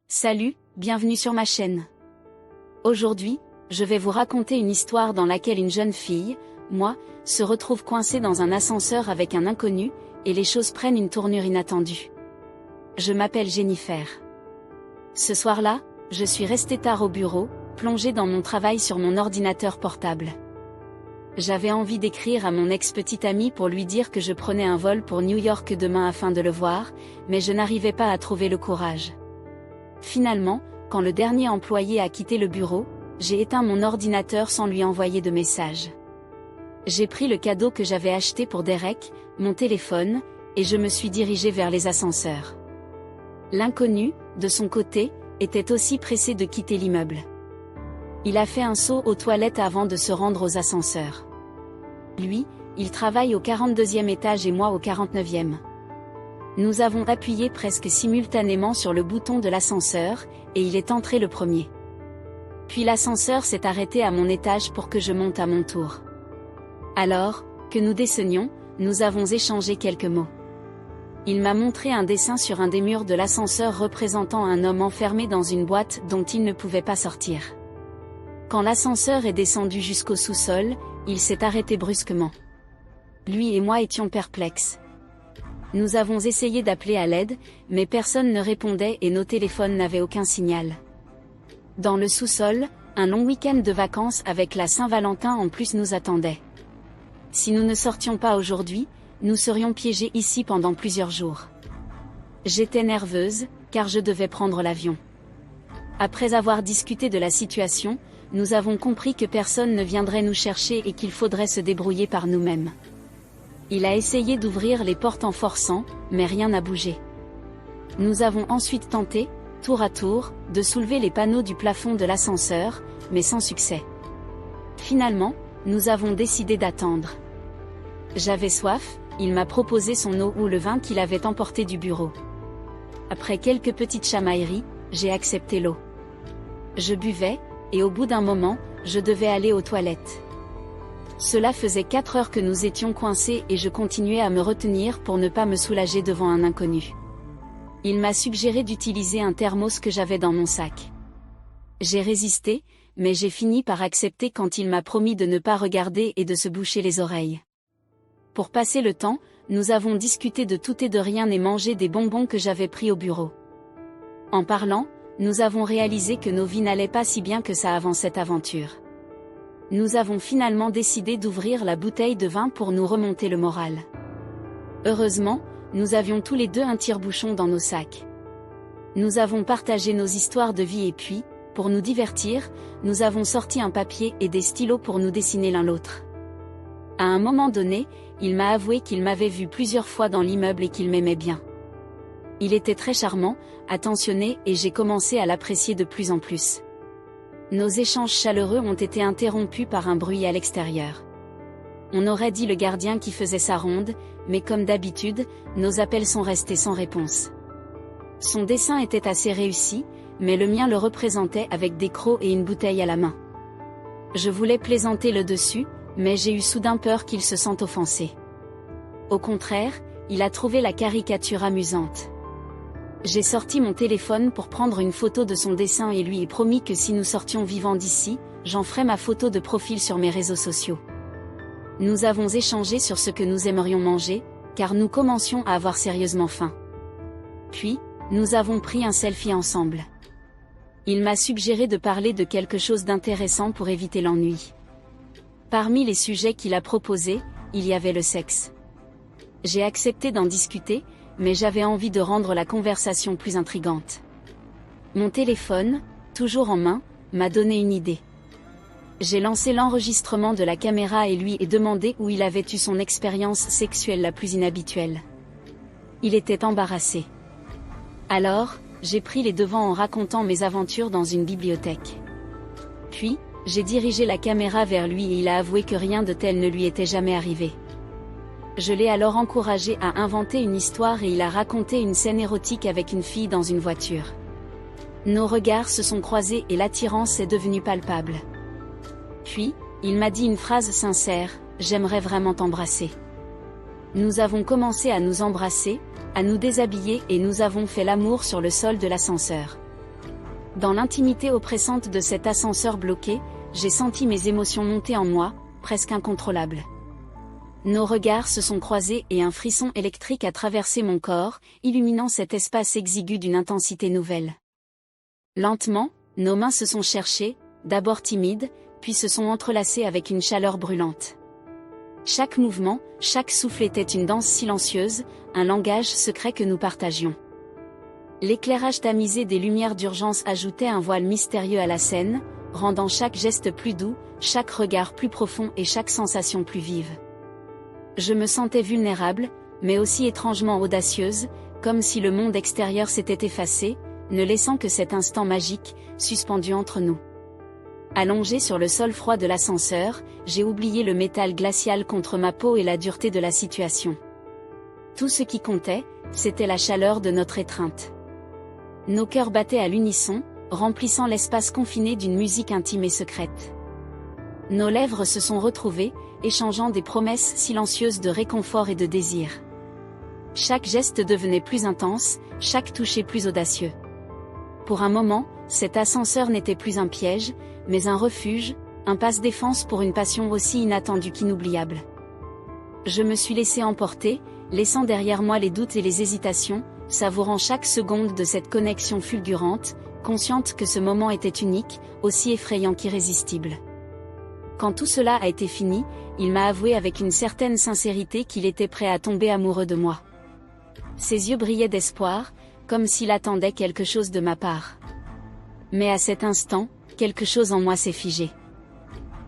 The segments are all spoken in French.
Salut, bienvenue sur ma chaîne. Aujourd'hui, je vais vous raconter une histoire dans laquelle une jeune fille, moi, se retrouve coincée dans un ascenseur avec un inconnu, et les choses prennent une tournure inattendue. Je m'appelle Jennifer. Ce soir-là, je suis restée tard au bureau, plongée dans mon travail sur mon ordinateur portable. J'avais envie d'écrire à mon ex-petite amie pour lui dire que je prenais un vol pour New York demain afin de le voir, mais je n'arrivais pas à trouver le courage. Finalement, quand le dernier employé a quitté le bureau, j'ai éteint mon ordinateur sans lui envoyer de message. J'ai pris le cadeau que j'avais acheté pour Derek, mon téléphone, et je me suis dirigée vers les ascenseurs. L'inconnu, de son côté, était aussi pressé de quitter l'immeuble. Il a fait un saut aux toilettes avant de se rendre aux ascenseurs. Lui, il travaille au 42e étage et moi au 49e. Nous avons appuyé presque simultanément sur le bouton de l'ascenseur, et il est entré le premier. Puis l'ascenseur s'est arrêté à mon étage pour que je monte à mon tour. Alors, que nous descenions, nous avons échangé quelques mots. Il m'a montré un dessin sur un des murs de l'ascenseur représentant un homme enfermé dans une boîte dont il ne pouvait pas sortir. Quand l'ascenseur est descendu jusqu'au sous-sol, il s'est arrêté brusquement. Lui et moi étions perplexes. Nous avons essayé d'appeler à l'aide, mais personne ne répondait et nos téléphones n'avaient aucun signal. Dans le sous-sol, un long week-end de vacances avec la Saint-Valentin en plus nous attendait. Si nous ne sortions pas aujourd'hui, nous serions piégés ici pendant plusieurs jours. J'étais nerveuse, car je devais prendre l'avion. Après avoir discuté de la situation, nous avons compris que personne ne viendrait nous chercher et qu'il faudrait se débrouiller par nous-mêmes. Il a essayé d'ouvrir les portes en forçant, mais rien n'a bougé. Nous avons ensuite tenté, tour à tour, de soulever les panneaux du plafond de l'ascenseur, mais sans succès. Finalement, nous avons décidé d'attendre. J'avais soif, il m'a proposé son eau ou le vin qu'il avait emporté du bureau. Après quelques petites chamailleries, j'ai accepté l'eau. Je buvais, et au bout d'un moment, je devais aller aux toilettes. Cela faisait 4 heures que nous étions coincés et je continuais à me retenir pour ne pas me soulager devant un inconnu. Il m'a suggéré d'utiliser un thermos que j'avais dans mon sac. J'ai résisté, mais j'ai fini par accepter quand il m'a promis de ne pas regarder et de se boucher les oreilles. Pour passer le temps, nous avons discuté de tout et de rien et mangé des bonbons que j'avais pris au bureau. En parlant, nous avons réalisé que nos vies n'allaient pas si bien que ça avant cette aventure. Nous avons finalement décidé d'ouvrir la bouteille de vin pour nous remonter le moral. Heureusement, nous avions tous les deux un tire-bouchon dans nos sacs. Nous avons partagé nos histoires de vie et puis, pour nous divertir, nous avons sorti un papier et des stylos pour nous dessiner l'un l'autre. À un moment donné, il m'a avoué qu'il m'avait vu plusieurs fois dans l'immeuble et qu'il m'aimait bien. Il était très charmant, attentionné et j'ai commencé à l'apprécier de plus en plus. Nos échanges chaleureux ont été interrompus par un bruit à l'extérieur. On aurait dit le gardien qui faisait sa ronde, mais comme d'habitude, nos appels sont restés sans réponse. Son dessin était assez réussi, mais le mien le représentait avec des crocs et une bouteille à la main. Je voulais plaisanter le dessus, mais j'ai eu soudain peur qu'il se sente offensé. Au contraire, il a trouvé la caricature amusante. J'ai sorti mon téléphone pour prendre une photo de son dessin et lui ai promis que si nous sortions vivants d'ici, j'en ferais ma photo de profil sur mes réseaux sociaux. Nous avons échangé sur ce que nous aimerions manger, car nous commencions à avoir sérieusement faim. Puis, nous avons pris un selfie ensemble. Il m'a suggéré de parler de quelque chose d'intéressant pour éviter l'ennui. Parmi les sujets qu'il a proposés, il y avait le sexe. J'ai accepté d'en discuter, mais j'avais envie de rendre la conversation plus intrigante. Mon téléphone, toujours en main, m'a donné une idée. J'ai lancé l'enregistrement de la caméra et lui ai demandé où il avait eu son expérience sexuelle la plus inhabituelle. Il était embarrassé. Alors, j'ai pris les devants en racontant mes aventures dans une bibliothèque. Puis, j'ai dirigé la caméra vers lui et il a avoué que rien de tel ne lui était jamais arrivé. Je l'ai alors encouragé à inventer une histoire et il a raconté une scène érotique avec une fille dans une voiture. Nos regards se sont croisés et l'attirance est devenue palpable. Puis, il m'a dit une phrase sincère, « J'aimerais vraiment t'embrasser ». Nous avons commencé à nous embrasser, à nous déshabiller et nous avons fait l'amour sur le sol de l'ascenseur. Dans l'intimité oppressante de cet ascenseur bloqué, j'ai senti mes émotions monter en moi, presque incontrôlables. Nos regards se sont croisés et un frisson électrique a traversé mon corps, illuminant cet espace exigu d'une intensité nouvelle. Lentement, nos mains se sont cherchées, d'abord timides, puis se sont entrelacées avec une chaleur brûlante. Chaque mouvement, chaque souffle était une danse silencieuse, un langage secret que nous partagions. L'éclairage tamisé des lumières d'urgence ajoutait un voile mystérieux à la scène, rendant chaque geste plus doux, chaque regard plus profond et chaque sensation plus vive. Je me sentais vulnérable, mais aussi étrangement audacieuse, comme si le monde extérieur s'était effacé, ne laissant que cet instant magique, suspendu entre nous. Allongé sur le sol froid de l'ascenseur, j'ai oublié le métal glacial contre ma peau et la dureté de la situation. Tout ce qui comptait, c'était la chaleur de notre étreinte. Nos cœurs battaient à l'unisson, remplissant l'espace confiné d'une musique intime et secrète. Nos lèvres se sont retrouvées, échangeant des promesses silencieuses de réconfort et de désir. Chaque geste devenait plus intense, chaque toucher plus audacieux. Pour un moment, cet ascenseur n'était plus un piège, mais un refuge, un passe-défense pour une passion aussi inattendue qu'inoubliable. Je me suis laissé emporter, laissant derrière moi les doutes et les hésitations, savourant chaque seconde de cette connexion fulgurante, consciente que ce moment était unique, aussi effrayant qu'irrésistible. Quand tout cela a été fini, il m'a avoué avec une certaine sincérité qu'il était prêt à tomber amoureux de moi. Ses yeux brillaient d'espoir, comme s'il attendait quelque chose de ma part. Mais à cet instant, quelque chose en moi s'est figé.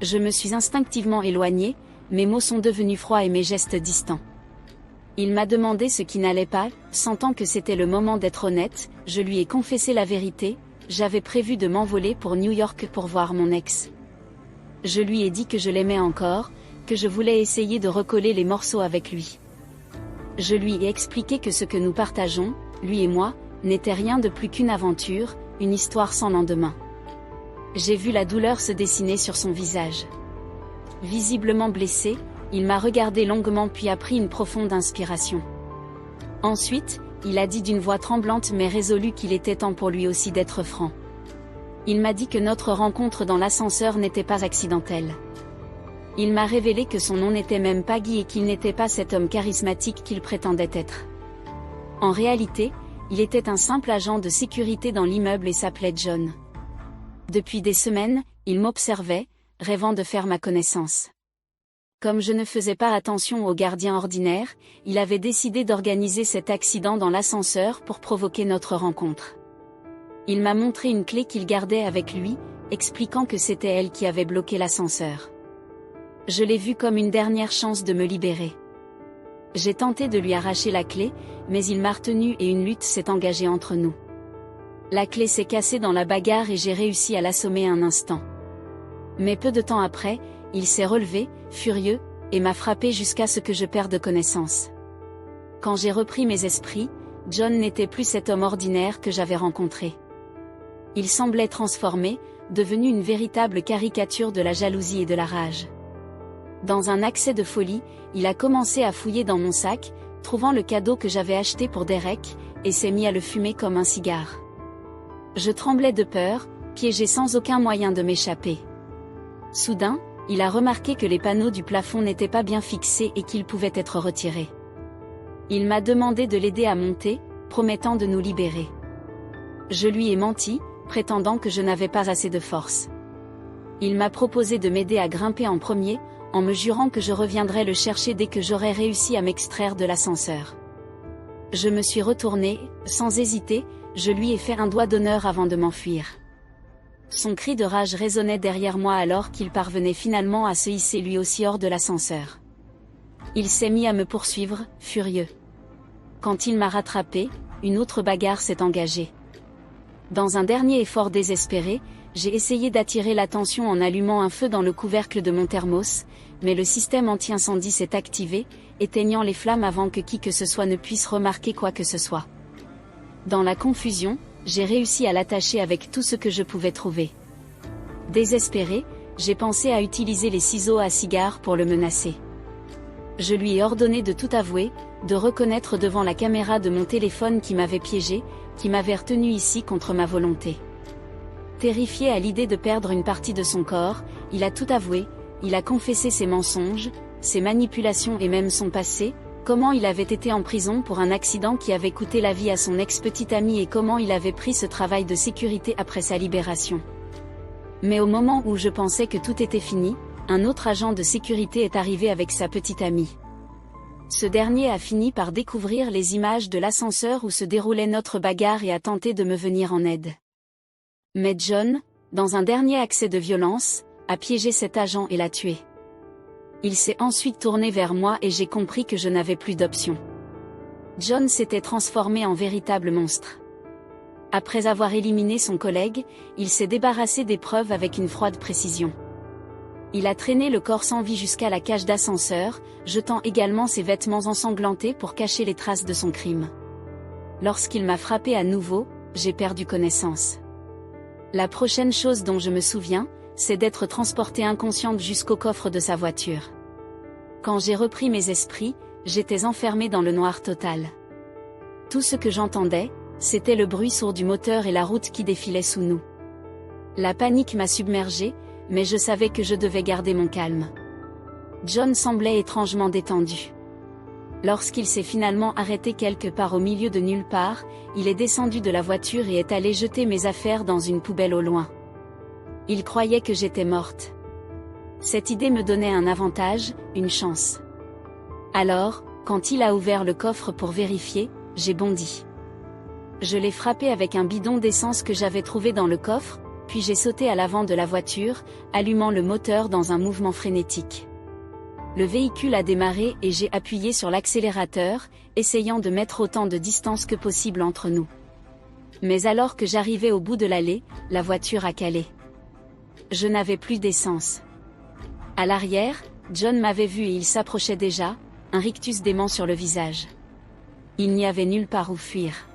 Je me suis instinctivement éloignée, mes mots sont devenus froids et mes gestes distants. Il m'a demandé ce qui n'allait pas, sentant que c'était le moment d'être honnête, je lui ai confessé la vérité, j'avais prévu de m'envoler pour New York pour voir mon ex. Je lui ai dit que je l'aimais encore, que je voulais essayer de recoller les morceaux avec lui. Je lui ai expliqué que ce que nous partageons, lui et moi, n'était rien de plus qu'une aventure, une histoire sans lendemain. J'ai vu la douleur se dessiner sur son visage. Visiblement blessé, il m'a regardé longuement puis a pris une profonde inspiration. Ensuite, il a dit d'une voix tremblante mais résolue qu'il était temps pour lui aussi d'être franc. Il m'a dit que notre rencontre dans l'ascenseur n'était pas accidentelle. Il m'a révélé que son nom n'était même pas Guy et qu'il n'était pas cet homme charismatique qu'il prétendait être. En réalité, il était un simple agent de sécurité dans l'immeuble et s'appelait John. Depuis des semaines, il m'observait, rêvant de faire ma connaissance. Comme je ne faisais pas attention aux gardiens ordinaires, il avait décidé d'organiser cet accident dans l'ascenseur pour provoquer notre rencontre. Il m'a montré une clé qu'il gardait avec lui, expliquant que c'était elle qui avait bloqué l'ascenseur. Je l'ai vu comme une dernière chance de me libérer. J'ai tenté de lui arracher la clé, mais il m'a retenu et une lutte s'est engagée entre nous. La clé s'est cassée dans la bagarre et j'ai réussi à l'assommer un instant. Mais peu de temps après, il s'est relevé, furieux, et m'a frappé jusqu'à ce que je perde connaissance. Quand j'ai repris mes esprits, John n'était plus cet homme ordinaire que j'avais rencontré. Il semblait transformé, devenu une véritable caricature de la jalousie et de la rage. Dans un accès de folie, il a commencé à fouiller dans mon sac, trouvant le cadeau que j'avais acheté pour Derek, et s'est mis à le fumer comme un cigare. Je tremblais de peur, piégé sans aucun moyen de m'échapper. Soudain, il a remarqué que les panneaux du plafond n'étaient pas bien fixés et qu'ils pouvaient être retirés. Il m'a demandé de l'aider à monter, promettant de nous libérer. Je lui ai menti, prétendant que je n'avais pas assez de force. Il m'a proposé de m'aider à grimper en premier, en me jurant que je reviendrais le chercher dès que j'aurais réussi à m'extraire de l'ascenseur. Je me suis retournée, sans hésiter, je lui ai fait un doigt d'honneur avant de m'enfuir. Son cri de rage résonnait derrière moi alors qu'il parvenait finalement à se hisser lui aussi hors de l'ascenseur. Il s'est mis à me poursuivre, furieux. Quand il m'a rattrapé, une autre bagarre s'est engagée. Dans un dernier effort désespéré, j'ai essayé d'attirer l'attention en allumant un feu dans le couvercle de mon thermos, mais le système anti-incendie s'est activé, éteignant les flammes avant que qui que ce soit ne puisse remarquer quoi que ce soit. Dans la confusion, j'ai réussi à l'attacher avec tout ce que je pouvais trouver. Désespéré, j'ai pensé à utiliser les ciseaux à cigare pour le menacer. Je lui ai ordonné de tout avouer, de reconnaître devant la caméra de mon téléphone qui m'avait piégé, qui m'avait retenu ici contre ma volonté. Terrifié à l'idée de perdre une partie de son corps, il a tout avoué, il a confessé ses mensonges, ses manipulations et même son passé, comment il avait été en prison pour un accident qui avait coûté la vie à son ex-petite amie et comment il avait pris ce travail de sécurité après sa libération. Mais au moment où je pensais que tout était fini, un autre agent de sécurité est arrivé avec sa petite amie. Ce dernier a fini par découvrir les images de l'ascenseur où se déroulait notre bagarre et a tenté de me venir en aide. Mais John, dans un dernier accès de violence, a piégé cet agent et l'a tué. Il s'est ensuite tourné vers moi et j'ai compris que je n'avais plus d'option. John s'était transformé en véritable monstre. Après avoir éliminé son collègue, il s'est débarrassé des preuves avec une froide précision. Il a traîné le corps sans vie jusqu'à la cage d'ascenseur, jetant également ses vêtements ensanglantés pour cacher les traces de son crime. Lorsqu'il m'a frappé à nouveau, j'ai perdu connaissance. La prochaine chose dont je me souviens, c'est d'être transportée inconsciente jusqu'au coffre de sa voiture. Quand j'ai repris mes esprits, j'étais enfermée dans le noir total. Tout ce que j'entendais, c'était le bruit sourd du moteur et la route qui défilait sous nous. La panique m'a submergée, mais je savais que je devais garder mon calme. John semblait étrangement détendu. Lorsqu'il s'est finalement arrêté quelque part au milieu de nulle part, il est descendu de la voiture et est allé jeter mes affaires dans une poubelle au loin. Il croyait que j'étais morte. Cette idée me donnait un avantage, une chance. Alors, quand il a ouvert le coffre pour vérifier, j'ai bondi. Je l'ai frappé avec un bidon d'essence que j'avais trouvé dans le coffre, puis j'ai sauté à l'avant de la voiture, allumant le moteur dans un mouvement frénétique. Le véhicule a démarré et j'ai appuyé sur l'accélérateur, essayant de mettre autant de distance que possible entre nous. Mais alors que j'arrivais au bout de l'allée, la voiture a calé. Je n'avais plus d'essence. À l'arrière, John m'avait vu et il s'approchait déjà, un rictus dément sur le visage. Il n'y avait nulle part où fuir.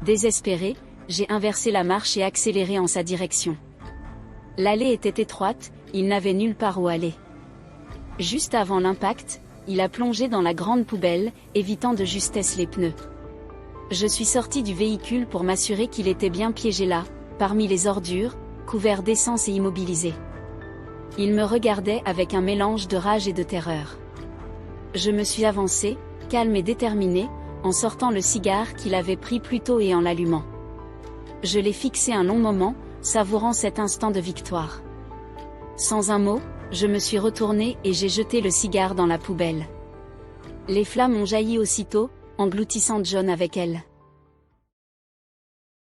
Désespéré, j'ai inversé la marche et accéléré en sa direction. L'allée était étroite, il n'avait nulle part où aller. Juste avant l'impact, il a plongé dans la grande poubelle, évitant de justesse les pneus. Je suis sorti du véhicule pour m'assurer qu'il était bien piégé là, parmi les ordures, couvert d'essence et immobilisé. Il me regardait avec un mélange de rage et de terreur. Je me suis avancé, calme et déterminé, en sortant le cigare qu'il avait pris plus tôt et en l'allumant. Je l'ai fixé un long moment, savourant cet instant de victoire. Sans un mot, je me suis retournée et j'ai jeté le cigare dans la poubelle. Les flammes ont jailli aussitôt, engloutissant John avec elles.